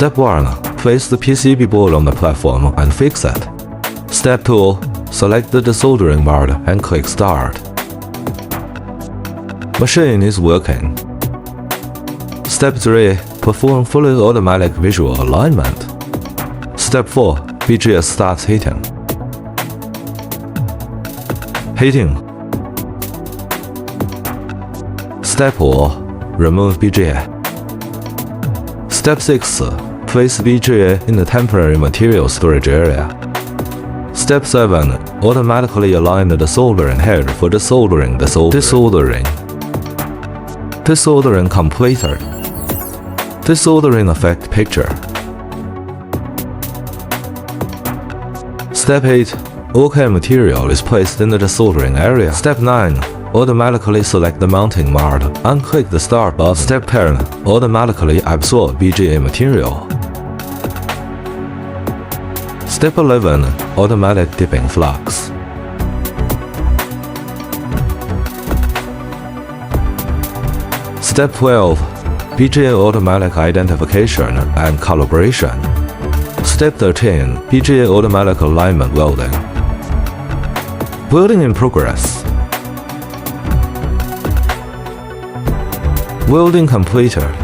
Step 1. Place the PCB board on the platform and fix it. Step 2. Select the desoldering board and click Start. Machine is working. Step 3. Perform fully automatic visual alignment. Step 4. BGA starts heating. Heating. Step 4. Remove BGA. Step 6. Place BGA in the temporary material storage area. Step 7. Automatically align the soldering head for desoldering the desoldering. Desoldering completed. Desoldering effect picture. Step 8. OK material is placed in the desoldering area. Step 9. Automatically select the mounting mode and click the Start button. Step 10. Automatically absorb BGA material. Step 11. Automatic dipping flux. Step 12. BGA automatic identification and calibration. Step 13. BGA automatic alignment welding. Welding in progress. Welding completed.